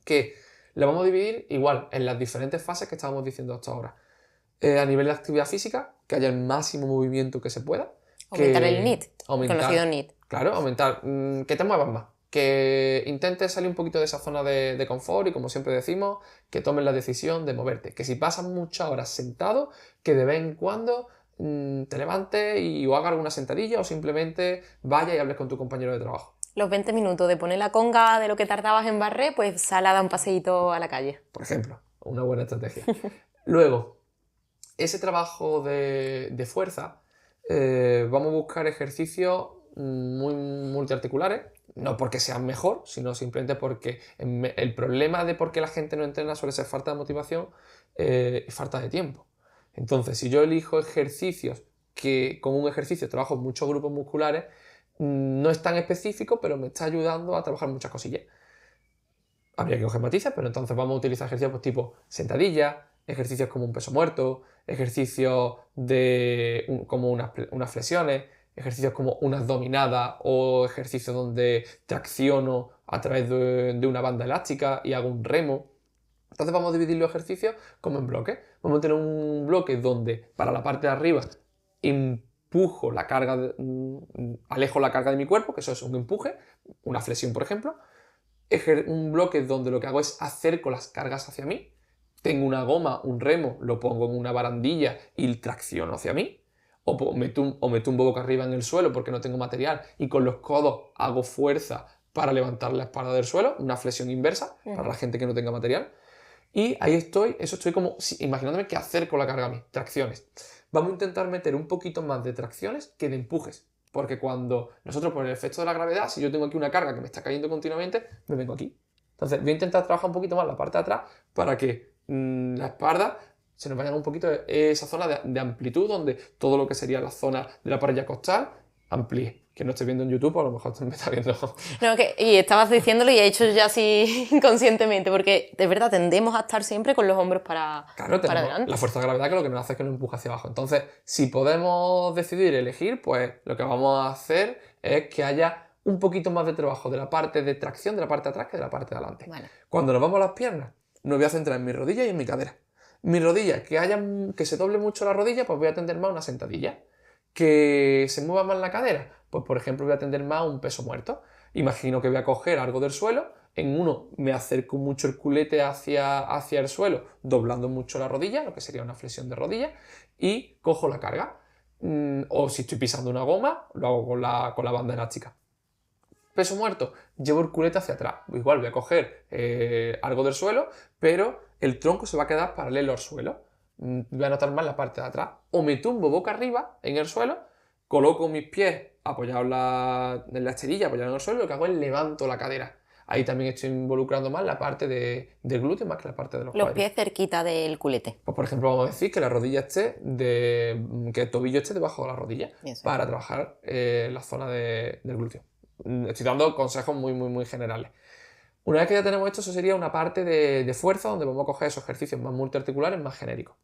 que la vamos a dividir igual en las diferentes fases que estábamos diciendo hasta ahora. A nivel de actividad física, que haya el máximo movimiento que se pueda. Aumentar el NEAT, aumentar, conocido NEAT. Claro, aumentar, que te muevas más, que intentes salir un poquito de esa zona de confort y como siempre decimos, que tomes la decisión de moverte. Que si pasas muchas horas sentado, que de vez en cuando te levantes o hagas alguna sentadilla o simplemente vaya y hables con tu compañero de trabajo. Los 20 minutos de poner la conga de lo que tardabas en barrer, pues sal a dar un paseíto a la calle. Por ejemplo, una buena estrategia. Luego, ese trabajo de fuerza, vamos a buscar ejercicios muy multiarticulares, no porque sean mejor, sino simplemente porque el problema de por qué la gente no entrena suele ser falta de motivación y falta de tiempo. Entonces, si yo elijo ejercicios que con un ejercicio trabajo muchos grupos musculares, no es tan específico, pero me está ayudando a trabajar muchas cosillas. Habría que coger matices, pero entonces vamos a utilizar ejercicios pues, tipo sentadilla, ejercicios como un peso muerto, ejercicios como unas flexiones, ejercicios como unas dominadas o ejercicios donde tracciono a través de una banda elástica y hago un remo. Entonces vamos a dividir los ejercicios como en bloques. Vamos a tener un bloque donde para la parte de arriba empujo la carga, alejo la carga de mi cuerpo, que eso es un empuje, una flexión por ejemplo. Un bloque donde lo que hago es acerco las cargas hacia mí. Tengo una goma, un remo, lo pongo en una barandilla y tracciono hacia mí. O me tumbo boca arriba en el suelo porque no tengo material y con los codos hago fuerza para levantar la espalda del suelo, una flexión inversa, para la gente que no tenga material. Y ahí estoy como imaginándome qué hacer con la carga a mí, tracciones. Vamos a intentar meter un poquito más de tracciones que de empujes. Porque cuando nosotros, por el efecto de la gravedad, si yo tengo aquí una carga que me está cayendo continuamente, me vengo aquí. Entonces voy a intentar trabajar un poquito más la parte de atrás para que la espalda se nos vaya un poquito esa zona de amplitud donde todo lo que sería la zona de la parilla costal amplíe. Que no estés viendo en YouTube, a lo mejor me está viendo. No, y estabas diciéndolo y he hecho ya así inconscientemente, porque de verdad tendemos a estar siempre con los hombros para adelante. La fuerza de gravedad que lo que nos hace es que nos empuja hacia abajo. Entonces, si podemos decidir elegir, pues lo que vamos a hacer es que haya un poquito más de trabajo de la parte de tracción, de la parte de atrás que de la parte de adelante. Vale. Cuando nos vamos a las piernas, me voy a centrar en mi rodilla y en mi cadera. Mi rodilla, que se doble mucho la rodilla, pues voy a tender más a una sentadilla. Que se mueva más la cadera, pues por ejemplo voy a tender más a un peso muerto. Imagino que voy a coger algo del suelo, en uno me acerco mucho el culete hacia el suelo, doblando mucho la rodilla, lo que sería una flexión de rodilla, y cojo la carga. O si estoy pisando una goma, lo hago con la banda elástica. Peso muerto, llevo el culete hacia atrás. Igual voy a coger algo del suelo, pero el tronco se va a quedar paralelo al suelo. Voy a notar más la parte de atrás. O me tumbo boca arriba en el suelo, coloco mis pies apoyados en la esterilla, apoyados en el suelo, y lo que hago es levanto la cadera. Ahí también estoy involucrando más la parte del glúteo más que la parte de los cuádriceps. Los pies cerquita del culete. Pues por ejemplo vamos a decir que la rodilla que el tobillo esté debajo de la rodilla. Eso. Para trabajar la zona del glúteo. Estoy dando consejos muy, muy, muy generales. Una vez que ya tenemos esto, eso sería una parte de fuerza donde vamos a coger esos ejercicios más multiarticulares, más genéricos.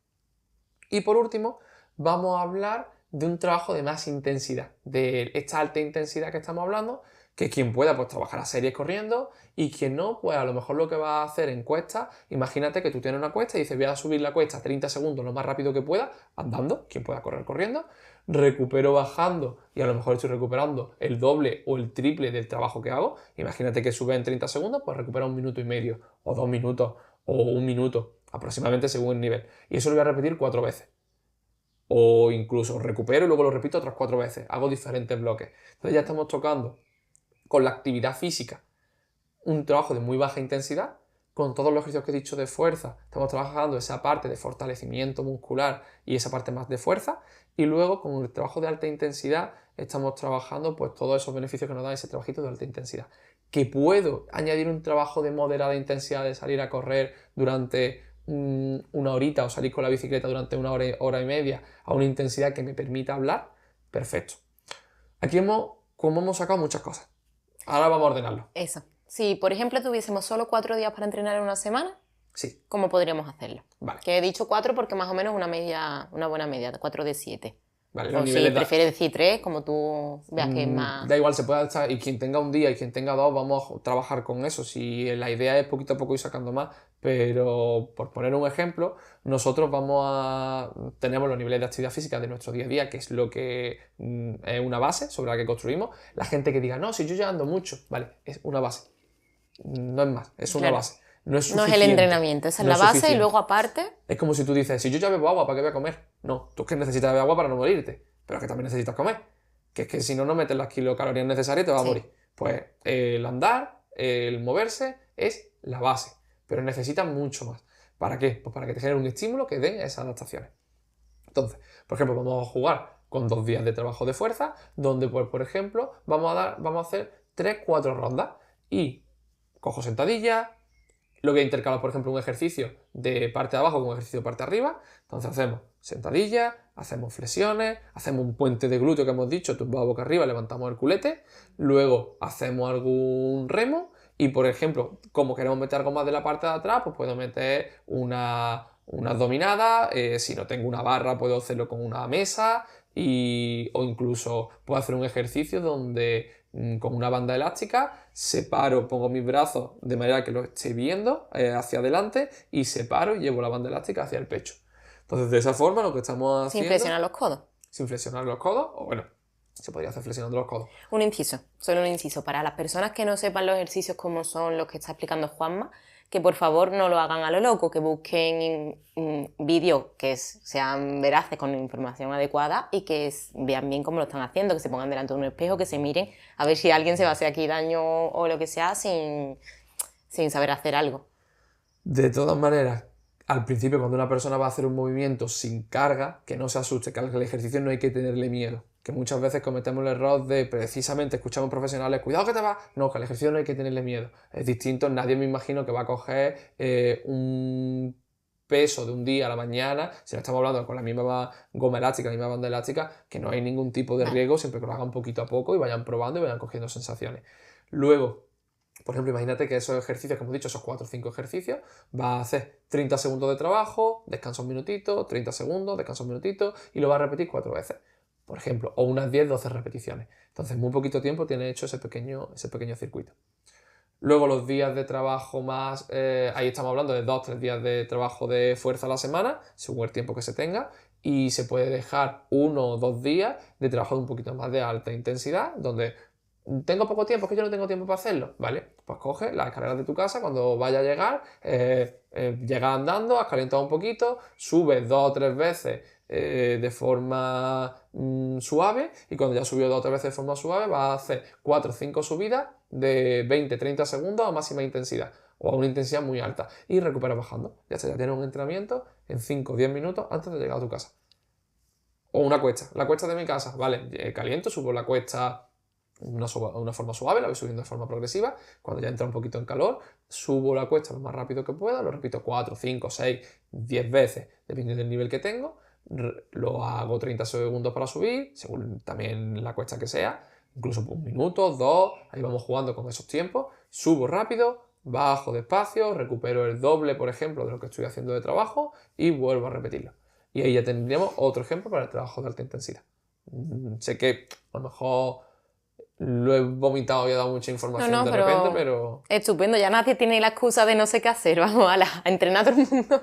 Y por último, vamos a hablar de un trabajo de más intensidad, de esta alta intensidad que estamos hablando, que quien pueda pues trabajar a series corriendo y quien no, pues a lo mejor lo que va a hacer en cuesta, imagínate que tú tienes una cuesta y dices voy a subir la cuesta 30 segundos lo más rápido que pueda, andando, quien pueda correr corriendo, recupero bajando y a lo mejor estoy recuperando el doble o el triple del trabajo que hago, imagínate que sube en 30 segundos, pues recupera 1 minuto y medio o 2 minutos o 1 minuto aproximadamente según el nivel y eso lo voy a repetir 4 veces. O incluso recupero y luego lo repito otras 4 veces, hago diferentes bloques. Entonces ya estamos tocando con la actividad física un trabajo de muy baja intensidad, con todos los ejercicios que he dicho de fuerza, estamos trabajando esa parte de fortalecimiento muscular y esa parte más de fuerza, y luego con el trabajo de alta intensidad estamos trabajando pues todos esos beneficios que nos da ese trabajito de alta intensidad. Que puedo añadir un trabajo de moderada intensidad de salir a correr durante una horita o salir con la bicicleta durante 1 hora y media a una intensidad que me permita hablar, perfecto. Aquí como hemos sacado muchas cosas. Ahora vamos a ordenarlo. Eso. Si, por ejemplo, tuviésemos solo 4 días para entrenar en una semana, sí. ¿Cómo podríamos hacerlo? Vale. Que he dicho 4 porque más o menos una buena media, 4 de 7. Vale, o si prefieres decir 3, como tú veas que es más... Da igual, se puede estar, y quien tenga un día y quien tenga 2, vamos a trabajar con eso. Si la idea es poquito a poco ir sacando más, pero por poner un ejemplo, nosotros tenemos los niveles de actividad física de nuestro día a día, que es lo que es una base sobre la que construimos. La gente que diga, no, si yo ya ando mucho, vale, es una base. No es más, es una base. No es suficiente. No es el entrenamiento, esa es la base y luego aparte... Es como si tú dices, si yo ya bebo agua, ¿para qué voy a comer? No, tú es que necesitas beber agua para no morirte, pero es que también necesitas comer. Que es que si no, no metes las kilocalorías necesarias y te vas a morir. Pues el andar, el moverse es la base, pero necesitas mucho más. ¿Para qué? Pues para que te genere un estímulo que den esas adaptaciones. Entonces, por ejemplo, vamos a jugar con 2 días de trabajo de fuerza, donde, pues, por ejemplo, vamos a hacer 3-4 rondas y cojo sentadilla. Lo voy a intercalar, por ejemplo, un ejercicio de parte de abajo con un ejercicio de parte de arriba. Entonces hacemos sentadilla, hacemos flexiones, hacemos un puente de glúteo que hemos dicho, tumbado boca arriba, levantamos el culete. Luego hacemos algún remo y, por ejemplo, como queremos meter algo más de la parte de atrás, pues puedo meter una abdominada. Si no tengo una barra, puedo hacerlo con una mesa o incluso puedo hacer un ejercicio donde con una banda elástica separo, pongo mis brazos de manera que lo esté viendo hacia adelante y separo y llevo la banda elástica hacia el pecho. Entonces, de esa forma lo que estamos haciendo... Sin flexionar los codos. Sin flexionar los codos, o bueno, se podría hacer flexionando los codos. Un inciso, solo un inciso. Para las personas que no sepan los ejercicios como son los que está explicando Juanma, que por favor no lo hagan a lo loco, que busquen vídeos que sean veraces con información adecuada y que vean bien cómo lo están haciendo, que se pongan delante de un espejo, que se miren a ver si alguien se va a hacer aquí daño o lo que sea sin saber hacer algo. De todas maneras, al principio cuando una persona va a hacer un movimiento sin carga, que no se asuste, que al ejercicio no hay que tenerle miedo. Que muchas veces cometemos el error de precisamente escuchamos profesionales, cuidado que te va. No, que al ejercicio no hay que tenerle miedo. Es distinto, nadie me imagino que va a coger un peso de un día a la mañana, si no estamos hablando con la misma goma elástica, la misma banda elástica, que no hay ningún tipo de riesgo, siempre que lo hagan poquito a poco y vayan probando y vayan cogiendo sensaciones. Luego, por ejemplo, imagínate que esos ejercicios que hemos dicho, esos 4 o 5 ejercicios, vas a hacer 30 segundos de trabajo, descansa un minutito, 30 segundos, descansa un minutito y lo vas a repetir 4 veces, por ejemplo, o unas 10-12 repeticiones. Entonces, muy poquito tiempo tienes hecho ese pequeño circuito. Luego los días de trabajo más, ahí estamos hablando de 2-3 días de trabajo de fuerza a la semana, según el tiempo que se tenga, y se puede dejar 1 o 2 días de trabajo de un poquito más de alta intensidad, donde tengo poco tiempo, es que yo no tengo tiempo para hacerlo, ¿vale? Pues coge las escaleras de tu casa, cuando vaya a llegar, llegas andando, has calentado un poquito, subes 2 o 3 veces de forma suave, y cuando ya has subido 2 o 3 veces de forma suave vas a hacer 4 o 5 subidas de 20-30 segundos a máxima intensidad o a una intensidad muy alta y recuperas bajando. Ya tienes un entrenamiento en 5 o 10 minutos antes de llegar a tu casa. O una cuesta, la cuesta de mi casa, vale, caliento, subo la cuesta una forma suave, la voy subiendo de forma progresiva. Cuando ya entra un poquito en calor, subo la cuesta lo más rápido que pueda, lo repito 4, 5, 6, 10 veces, dependiendo del nivel que tengo. Lo hago 30 segundos para subir, según también la cuesta que sea, incluso por 1 minuto, 2, ahí vamos jugando con esos tiempos. Subo rápido, bajo despacio, recupero el doble, por ejemplo, de lo que estoy haciendo de trabajo y vuelvo a repetirlo. Y ahí ya tendríamos otro ejemplo para el trabajo de alta intensidad. Sé que a lo mejor lo he vomitado y he dado mucha información de repente, pero... Estupendo, ya nadie tiene la excusa de no sé qué hacer, vamos a entrenar a todo el mundo.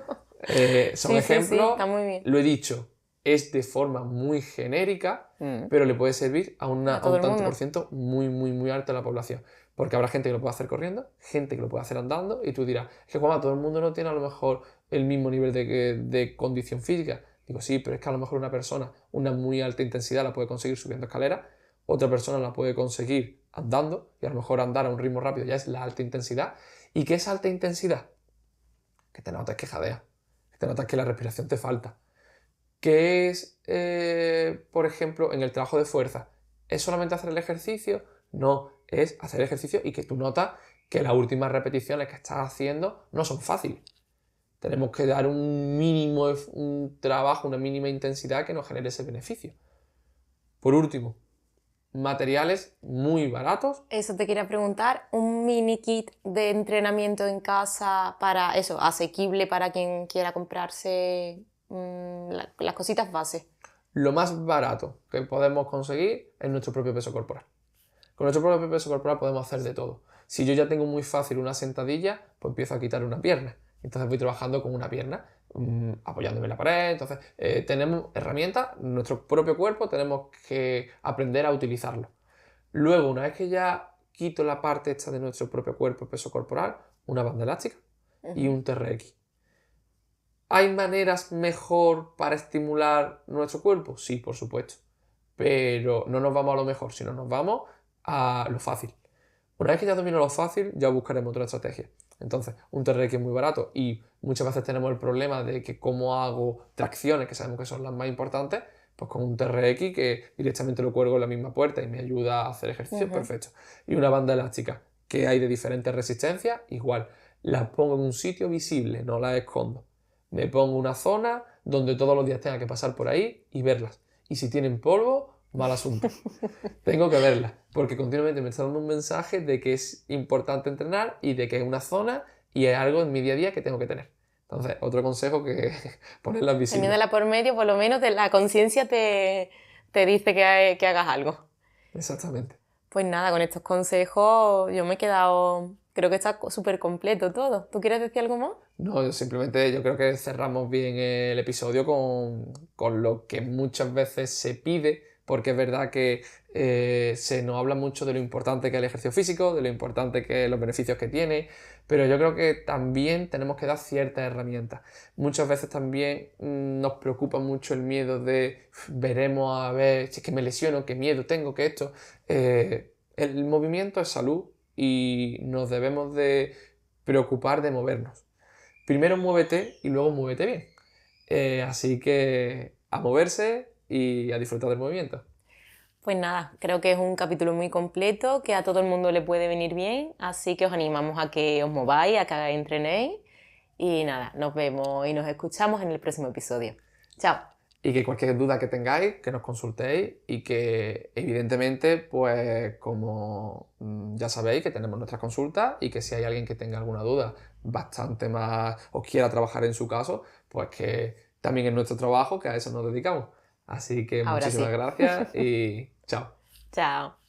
Son ejemplos, está muy bien. lo he dicho, es de forma muy genérica, pero le puede servir a un tanto por ciento muy, muy, muy alto de la población. Porque habrá gente que lo puede hacer corriendo, gente que lo puede hacer andando, y tú dirás, es que Juanma, todo el mundo no tiene a lo mejor el mismo nivel de condición física. Digo, sí, pero es que a lo mejor una persona, una muy alta intensidad la puede conseguir subiendo escaleras, otra persona la puede conseguir andando, y a lo mejor andar a un ritmo rápido ya es la alta intensidad. ¿Y qué es alta intensidad? Que te notas que jadeas, que te notas que la respiración te falta. ¿Qué es, por ejemplo, en el trabajo de fuerza? ¿Es solamente hacer el ejercicio? No, es hacer el ejercicio y que tú notas que las últimas repeticiones que estás haciendo no son fáciles. Tenemos que dar un trabajo, una mínima intensidad que nos genere ese beneficio. Por último, materiales muy baratos. Eso te quería preguntar, un mini kit de entrenamiento en casa para eso, asequible para quien quiera comprarse las cositas base. Lo más barato que podemos conseguir es nuestro propio peso corporal. Con nuestro propio peso corporal podemos hacer de todo. Si yo ya tengo muy fácil una sentadilla, pues empiezo a quitar una pierna. Entonces voy trabajando con una pierna, apoyándome en la pared. Entonces tenemos herramientas, nuestro propio cuerpo, tenemos que aprender a utilizarlo. Luego, una vez que ya quito la parte esta de nuestro propio cuerpo, peso corporal, una banda elástica y un TRX. ¿Hay maneras mejor para estimular nuestro cuerpo? Sí, por supuesto. Pero no nos vamos a lo mejor, sino nos vamos a lo fácil. Una vez que ya domino lo fácil, ya buscaremos otra estrategia. Entonces, un TRX es muy barato y muchas veces tenemos el problema de que cómo hago tracciones, que sabemos que son las más importantes, pues con un TRX que directamente lo cuelgo en la misma puerta y me ayuda a hacer ejercicio, perfecto. Y una banda elástica que hay de diferentes resistencias, igual. Las pongo en un sitio visible, no las escondo. Me pongo una zona donde todos los días tenga que pasar por ahí y verlas. Y si tienen polvo, mal asunto. Tengo que verlas, porque continuamente me está dando un mensaje de que es importante entrenar y de que es una zona y es algo en mi día a día que tengo que tener. Entonces, otro consejo que ponerlas visibles. Teniéndola por medio, por lo menos la conciencia te dice que hagas algo. Exactamente. Pues nada, con estos consejos yo me he quedado... Creo que está súper completo todo. ¿Tú quieres decir algo más? No, simplemente yo creo que cerramos bien el episodio con lo que muchas veces se pide porque es verdad que se nos habla mucho de lo importante que es el ejercicio físico, de lo importante que es los beneficios que tiene, pero yo creo que también tenemos que dar ciertas herramientas. Muchas veces también nos preocupa mucho el miedo de veremos a ver si es que me lesiono, qué miedo tengo, qué esto. El movimiento es salud y nos debemos de preocupar de movernos. Primero muévete y luego muévete bien. Así que a moverse y a disfrutar del movimiento. Pues nada, creo que es un capítulo muy completo, que a todo el mundo le puede venir bien, así que os animamos a que os mováis, a que entrenéis y nada, nos vemos y nos escuchamos en el próximo episodio. Chao. Y que cualquier duda que tengáis, que nos consultéis y que evidentemente, pues como ya sabéis que tenemos nuestras consultas y que si hay alguien que tenga alguna duda bastante más o quiera trabajar en su caso, pues que también es nuestro trabajo, que a eso nos dedicamos. Así que Ahora muchísimas sí. gracias y chao. Chao.